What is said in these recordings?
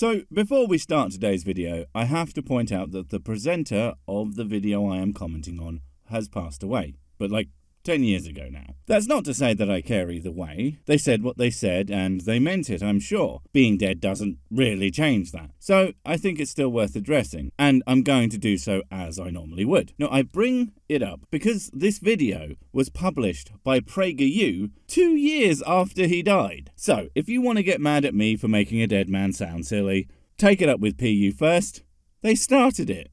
So, before we start today's video, I have to point out that the presenter of the video I am commenting on has passed away, but like 10 years ago now. That's not to say that I care either way. They said what they said and they meant it, I'm sure. Being dead doesn't really change that. So I think it's still worth addressing, and I'm going to do so as I normally would. Now, I bring it up because this video was published by Prager 2 years after he died. So if you want to get mad at me for making a dead man sound silly, take it up with PU first. They started it.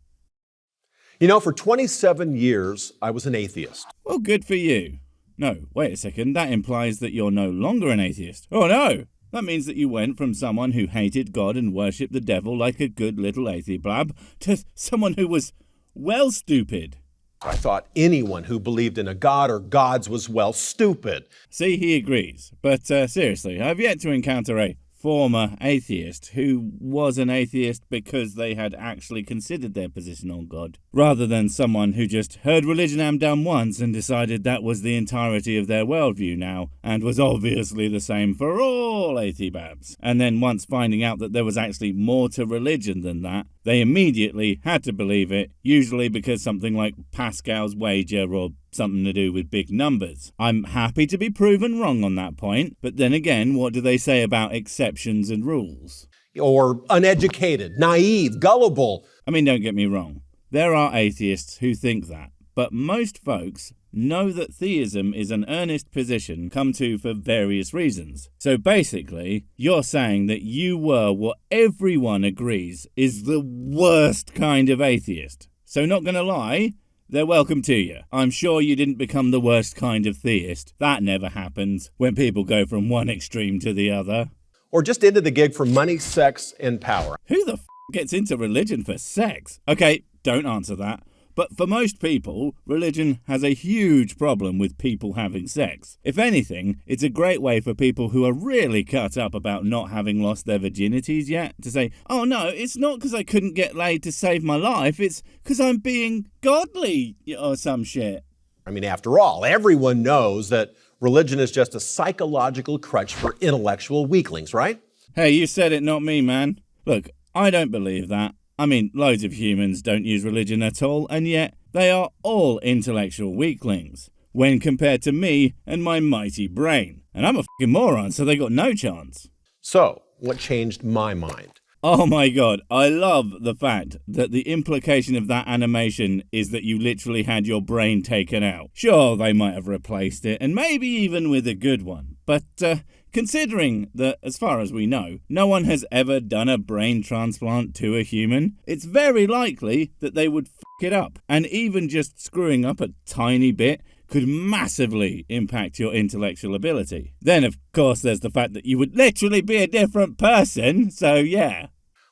You know, for 27 years, I was an atheist. Well, good for you. No, wait a second, that implies that you're no longer an atheist. Oh no! That means that you went from someone who hated God and worshipped the devil like a good little atheblab to someone who was, well, stupid. I thought anyone who believed in a god or gods was, well, stupid. See, he agrees. But seriously, I've yet to encounter a former atheist who was an atheist because they had actually considered their position on God, rather than someone who just heard religion am done once and decided that was the entirety of their worldview now, and was obviously the same for all athebabs. And then once finding out that there was actually more to religion than that, they immediately had to believe it, usually because something like Pascal's wager or something to do with big numbers. I'm happy to be proven wrong on that point, but then again, what do they say about exceptions and rules? Or uneducated, naive, gullible. I mean, don't get me wrong. There are atheists who think that, but most folks know that theism is an earnest position come to for various reasons. So basically, you're saying that you were what everyone agrees is the worst kind of atheist. So not gonna lie, they're welcome to you. I'm sure you didn't become the worst kind of theist. That never happens when people go from one extreme to the other. Or just into the gig for money, sex, and power. Who the gets into religion for sex? Okay, don't answer that. But for most people, religion has a huge problem with people having sex. If anything, it's a great way for people who are really cut up about not having lost their virginities yet to say, oh no, it's not because I couldn't get laid to save my life, it's because I'm being godly or some shit. I mean, after all, everyone knows that religion is just a psychological crutch for intellectual weaklings, right? Hey, you said it, not me, man. Look, I don't believe that. I mean, loads of humans don't use religion at all, and yet they are all intellectual weaklings when compared to me and my mighty brain. And I'm a fucking moron, so they got no chance. So, what changed my mind? Oh my god, I love the fact that the implication of that animation is that you literally had your brain taken out. Sure, they might have replaced it, and maybe even with a good one, but considering that, as far as we know, no one has ever done a brain transplant to a human, it's very likely that they would fuck it up. And even just screwing up a tiny bit could massively impact your intellectual ability. Then, of course, there's the fact that you would literally be a different person, so yeah.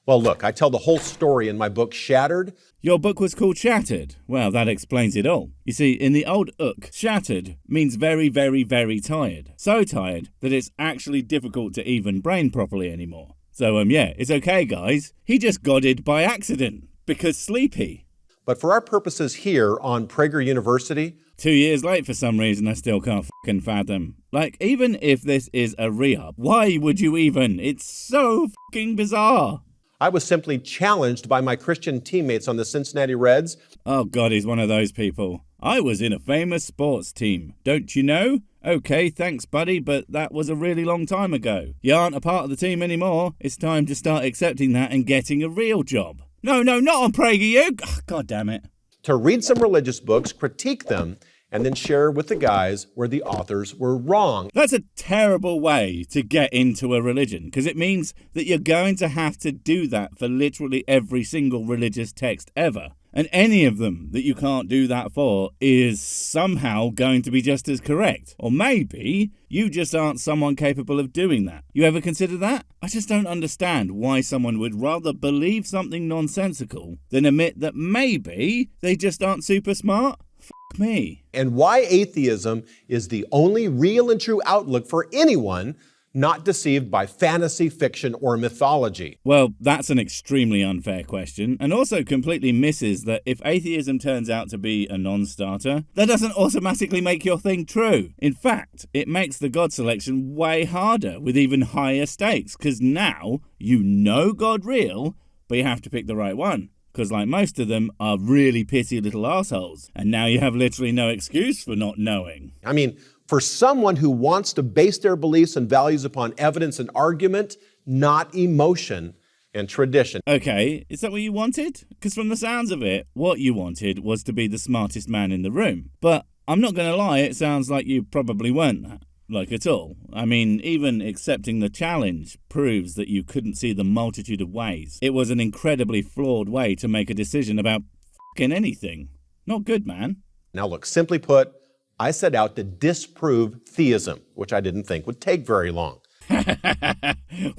Well, look, I tell the whole story in my book, Shattered. Your book was called Shattered. Well, that explains it all. You see, in the old Ook, shattered means very, very, very tired. So tired that it's actually difficult to even brain properly anymore. So, yeah, it's okay, guys. He just godded by accident, because sleepy. But for our purposes here on Prager University... 2 years late for some reason I still can't fucking fathom. Like, even if this is a re-up, why would you even? It's so fucking bizarre. I was simply challenged by my Christian teammates on the Cincinnati Reds. Oh god, he's one of those people. I was in a famous sports team, don't you know? Okay, thanks buddy, but that was a really long time ago. You aren't a part of the team anymore. It's time to start accepting that and getting a real job. No, not on PragerU. Oh, god damn it. To read some religious books, critique them, and then share with the guys where the authors were wrong. That's a terrible way to get into a religion, because it means that you're going to have to do that for literally every single religious text ever. And any of them that you can't do that for is somehow going to be just as correct. Or maybe you just aren't someone capable of doing that. You ever consider that? I just don't understand why someone would rather believe something nonsensical than admit that maybe they just aren't super smart. Fuck me. And why atheism is the only real and true outlook for anyone, not deceived by fantasy, fiction, or mythology. Well, that's an extremely unfair question, and also completely misses that if atheism turns out to be a non-starter, that doesn't automatically make your thing true. In fact, it makes the God selection way harder, with even higher stakes, because now you know God real, but you have to pick the right one. Because like most of them are really pissy little assholes, and now you have literally no excuse for not knowing. I mean, for someone who wants to base their beliefs and values upon evidence and argument, not emotion and tradition. Okay, is that what you wanted? Because from the sounds of it, what you wanted was to be the smartest man in the room. But I'm not going to lie, it sounds like you probably weren't that. Like at all. I mean, even accepting the challenge proves that you couldn't see the multitude of ways. It was an incredibly flawed way to make a decision about f***ing anything. Not good, man. Now look, simply put, I set out to disprove theism, which I didn't think would take very long.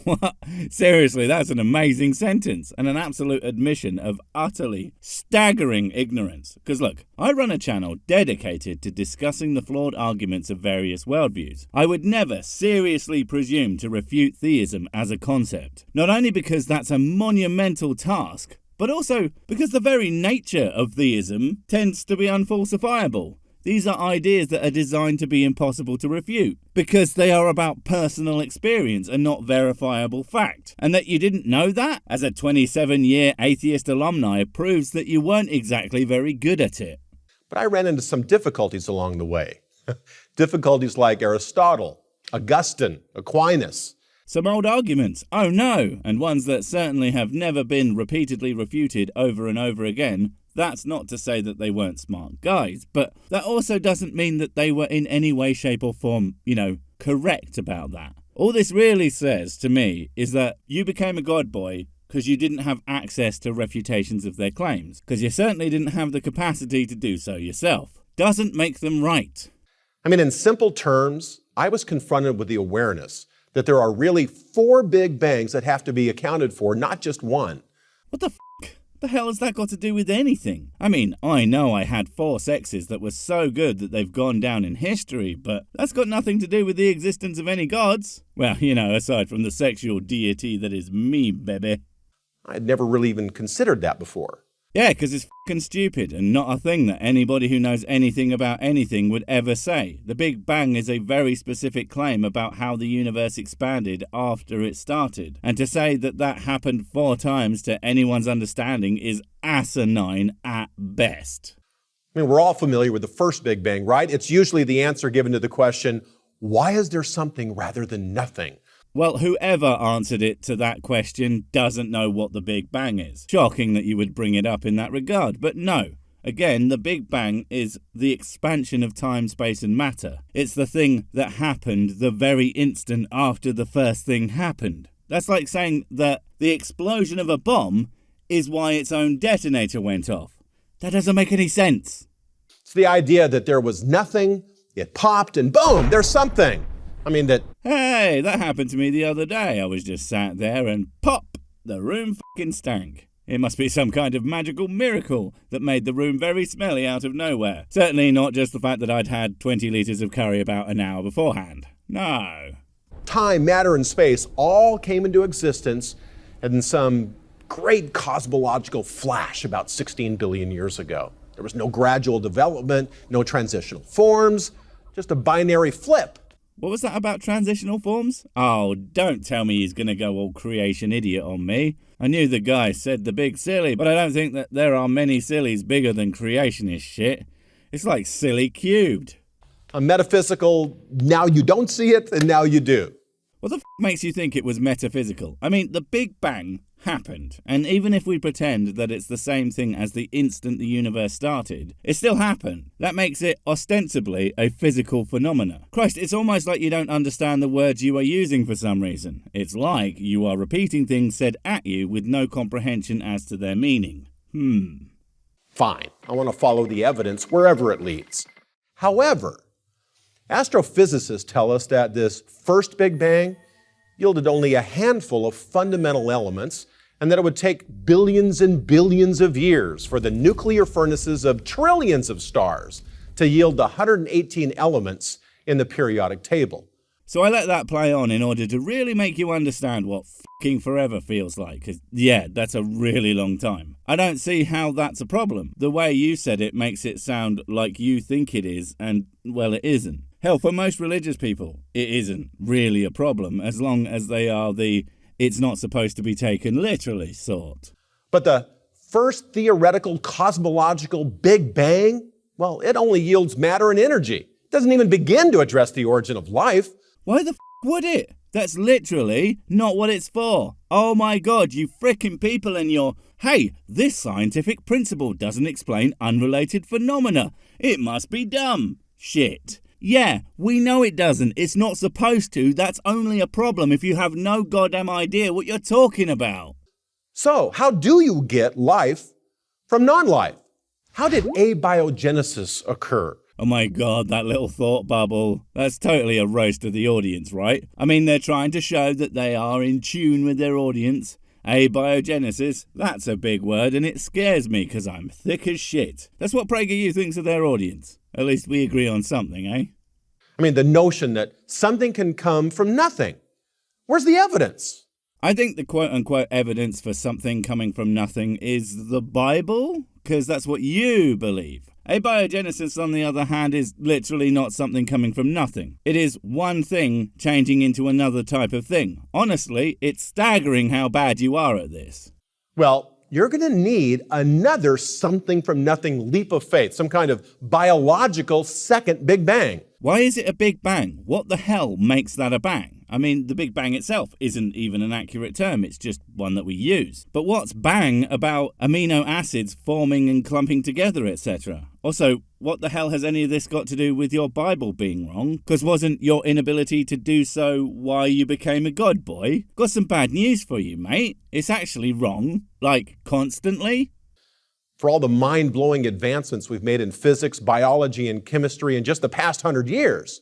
What? Seriously, that's an amazing sentence and an absolute admission of utterly staggering ignorance. Because look, I run a channel dedicated to discussing the flawed arguments of various worldviews. I would never seriously presume to refute theism as a concept, not only because that's a monumental task, but also because the very nature of theism tends to be unfalsifiable. These are ideas that are designed to be impossible to refute, because they are about personal experience and not verifiable fact. And that you didn't know that, as a 27-year atheist alumni, proves that you weren't exactly very good at it. But I ran into some difficulties along the way. Difficulties like Aristotle, Augustine, Aquinas. Some old arguments, oh no, and ones that certainly have never been repeatedly refuted over and over again. That's not to say that they weren't smart guys, but that also doesn't mean that they were in any way, shape or form, correct about that. All this really says to me is that you became a god boy because you didn't have access to refutations of their claims, because you certainly didn't have the capacity to do so yourself. Doesn't make them right. I mean, in simple terms, I was confronted with the awareness that there are really 4 big bangs that have to be accounted for, not just one. What the f***? The hell has that got to do with anything? I mean, I know I had 4 sexes that were so good that they've gone down in history, but that's got nothing to do with the existence of any gods. Well, aside from the sexual deity that is me, baby. I had never really even considered that before. Yeah, because it's fucking stupid and not a thing that anybody who knows anything about anything would ever say. The Big Bang is a very specific claim about how the universe expanded after it started. And to say that that happened 4 times to anyone's understanding is asinine at best. I mean, we're all familiar with the first Big Bang, right? It's usually the answer given to the question, why is there something rather than nothing? Well, whoever answered it to that question doesn't know what the Big Bang is. Shocking that you would bring it up in that regard, but no. Again, the Big Bang is the expansion of time, space and matter. It's the thing that happened the very instant after the first thing happened. That's like saying that the explosion of a bomb is why its own detonator went off. That doesn't make any sense. It's the idea that there was nothing, it popped, and boom, there's something. Hey, that happened to me the other day. I was just sat there and pop, the room fucking stank. It must be some kind of magical miracle that made the room very smelly out of nowhere. Certainly not just the fact that I'd had 20 litres of curry about an hour beforehand. No. Time, matter, and space all came into existence in some great cosmological flash about 16 billion years ago. There was no gradual development, no transitional forms, just a binary flip. What was that about transitional forms? Oh, don't tell me he's going to go all creation idiot on me. I knew the guy said the big silly, but I don't think that there are many sillies bigger than creationist shit. It's like silly cubed. A metaphysical, now you don't see it, and now you do. What the f*** makes you think it was metaphysical? I mean, the Big Bang happened, and even if we pretend that it's the same thing as the instant the universe started, it still happened. That makes it ostensibly a physical phenomena. Christ, it's almost like you don't understand the words you are using for some reason. It's like you are repeating things said at you with no comprehension as to their meaning. Fine, I want to follow the evidence wherever it leads. However, astrophysicists tell us that this first Big Bang yielded only a handful of fundamental elements, and that it would take billions and billions of years for the nuclear furnaces of trillions of stars to yield the 118 elements in the periodic table. So I let that play on in order to really make you understand what fucking forever feels like, because, yeah, that's a really long time. I don't see how that's a problem. The way you said it makes it sound like you think it is, and, well, it isn't. Hell, for most religious people, it isn't really a problem, as long as they are the it's not supposed to be taken literally sort. But the first theoretical cosmological Big Bang, well, it only yields matter and energy. It doesn't even begin to address the origin of life. Why the would it? That's literally not what it's for. Oh my god, you frickin' people and your, hey, this scientific principle doesn't explain unrelated phenomena. It must be dumb. Shit. Yeah, we know it doesn't. It's not supposed to. That's only a problem if you have no goddamn idea what you're talking about. So, how do you get life from non-life? How did abiogenesis occur? Oh my god, that little thought bubble. That's totally a roast of the audience, right? I mean, they're trying to show that they are in tune with their audience. Abiogenesis, that's a big word, and it scares me because I'm thick as shit. That's what PragerU thinks of their audience. At least we agree on something, eh? I mean, the notion that something can come from nothing. Where's the evidence? I think the quote-unquote evidence for something coming from nothing is the Bible, because that's what you believe. Abiogenesis, on the other hand, is literally not something coming from nothing. It is one thing changing into another type of thing. Honestly, it's staggering how bad you are at this. Well, you're going to need another something from nothing leap of faith, some kind of biological second Big Bang. Why is it a Big Bang? What the hell makes that a bang? I mean, the Big Bang itself isn't even an accurate term, it's just one that we use. But what's bang about amino acids forming and clumping together, etc.? Also, what the hell has any of this got to do with your Bible being wrong? Because wasn't your inability to do so why you became a god boy? Got some bad news for you, mate. It's actually wrong. Like, constantly. For all the mind-blowing advancements we've made in physics, biology, and chemistry in just the past 100 years,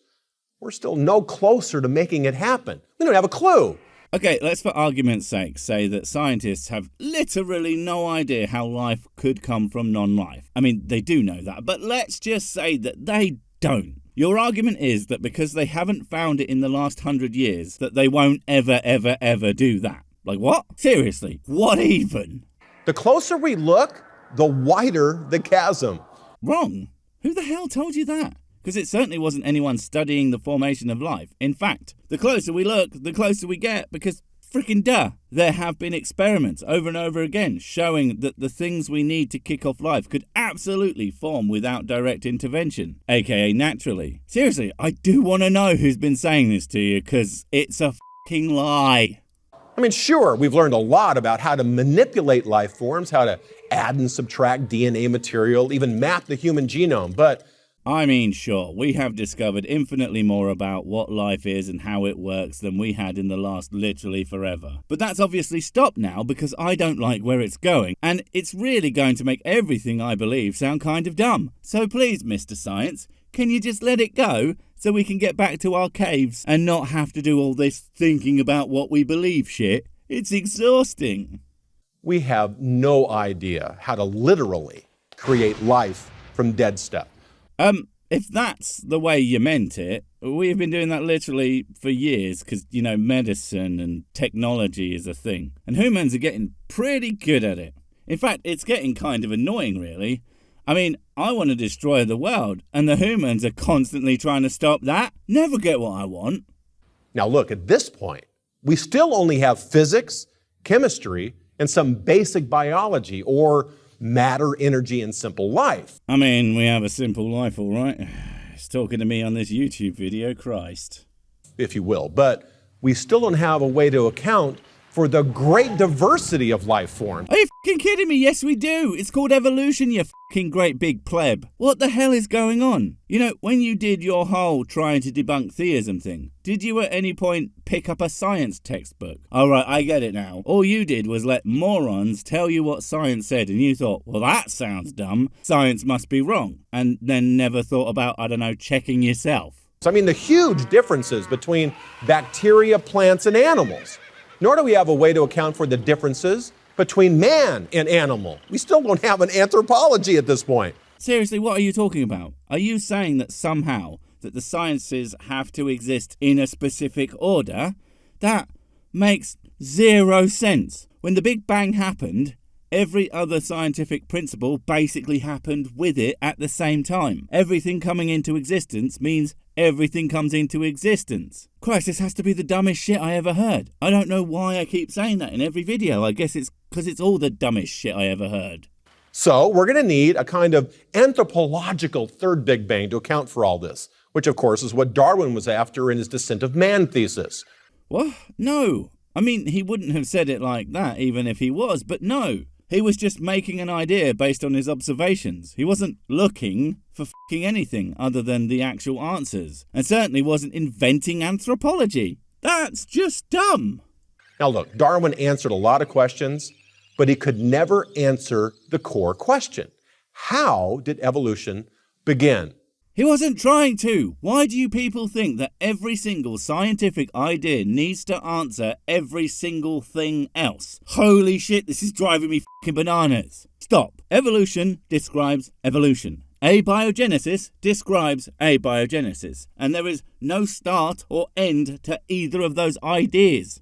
we're still no closer to making it happen. We don't have a clue. Okay, let's for argument's sake say that scientists have literally no idea how life could come from non-life. I mean, they do know that, but let's just say that they don't. Your argument is that because they haven't found it in the last 100 years, that they won't ever do that. Like what? Seriously, what even? The closer we look, the wider the chasm. Wrong. Who the hell told you that? Because it certainly wasn't anyone studying the formation of life. In fact, the closer we look, the closer we get, because freaking duh. There have been experiments over and over again showing that the things we need to kick off life could absolutely form without direct intervention, aka naturally. Seriously, I do want to know who's been saying this to you, because it's a fucking lie. I mean, sure, we've learned a lot about how to manipulate life forms, how to add and subtract DNA material, even map the human genome, but I mean, sure, we have discovered infinitely more about what life is and how it works than we had in the last literally forever. But that's obviously stopped now because I don't like where it's going, and it's really going to make everything I believe sound kind of dumb. So please, Mr. Science, can you just let it go so we can get back to our caves and not have to do all this thinking about what we believe shit? It's exhausting. We have no idea how to literally create life from dead stuff. If that's the way you meant it, we've been doing that literally for years because, you know, medicine and technology is a thing. And humans are getting pretty good at it. In fact, it's getting kind of annoying, really. I mean, I want to destroy the world, and the humans are constantly trying to stop that. Never get what I want. Now look, at this point, we still only have physics, chemistry, and some basic biology, or matter, energy, and simple life. I mean, we have a simple life, all right. It's talking to me on this YouTube video, Christ. If you will, but we still don't have a way to account for the great diversity of life forms. Are you fucking kidding me? Yes, we do. It's called evolution, you fucking great big pleb. What the hell is going on? You know, when you did your whole trying to debunk theism thing, did you at any point pick up a science textbook? All right, I get it now. All you did was let morons tell you what science said, and you thought, well, that sounds dumb. Science must be wrong. And then never thought about, I don't know, checking yourself. I mean, the huge differences between bacteria, plants, and animals. Nor do we have a way to account for the differences between man and animal. We still don't have an anthropology at this point. Seriously, what are you talking about? Are you saying that somehow that the sciences have to exist in a specific order, that makes zero sense. When the Big Bang happened, every other scientific principle basically happened with it at the same time. Everything coming into existence means everything comes into existence. Christ, this has to be the dumbest shit I ever heard. I don't know why I keep saying that in every video. I guess it's because it's all the dumbest shit I ever heard. So we're going to need a kind of anthropological third Big Bang to account for all this, which of course is what Darwin was after in his Descent of Man thesis. What? No. I mean, he wouldn't have said it like that even if he was, but no. He was just making an idea based on his observations. He wasn't looking for fucking anything other than the actual answers, and certainly wasn't inventing anthropology. That's just dumb. Now look, Darwin answered a lot of questions, but he could never answer the core question. How did evolution begin? He wasn't trying to. Why do you people think that every single scientific idea needs to answer every single thing else? Holy shit, this is driving me fucking bananas. Stop. Evolution describes evolution. Abiogenesis describes abiogenesis. And there is no start or end to either of those ideas.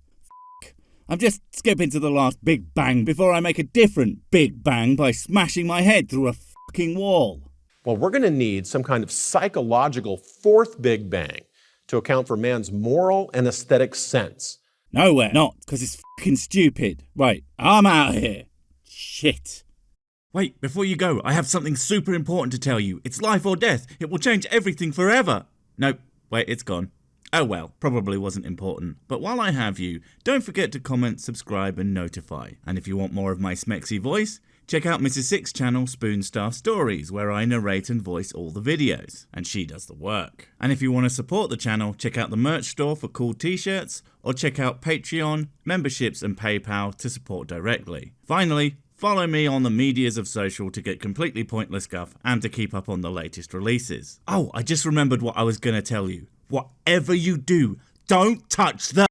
I'm just skipping to the last Big Bang before I make a different Big Bang by smashing my head through a fucking wall. Well, we're going to need some kind of psychological fourth Big Bang to account for man's moral and aesthetic sense. Nowhere not, because it's fucking stupid. Right, I'm out of here. Shit. Wait, before you go, I have something super important to tell you. It's life or death. It will change everything forever. Nope, wait, it's gone. Oh well, probably wasn't important. But while I have you, don't forget to comment, subscribe and notify. And if you want more of my smexy voice, check out Mrs. Six's channel, Spoonstar Stories, where I narrate and voice all the videos, and she does the work. And if you want to support the channel, check out the merch store for cool t-shirts, or check out Patreon, memberships and PayPal to support directly. Finally, follow me on the medias of social to get completely pointless guff and to keep up on the latest releases. Oh, I just remembered what I was going to tell you. Whatever you do, don't touch the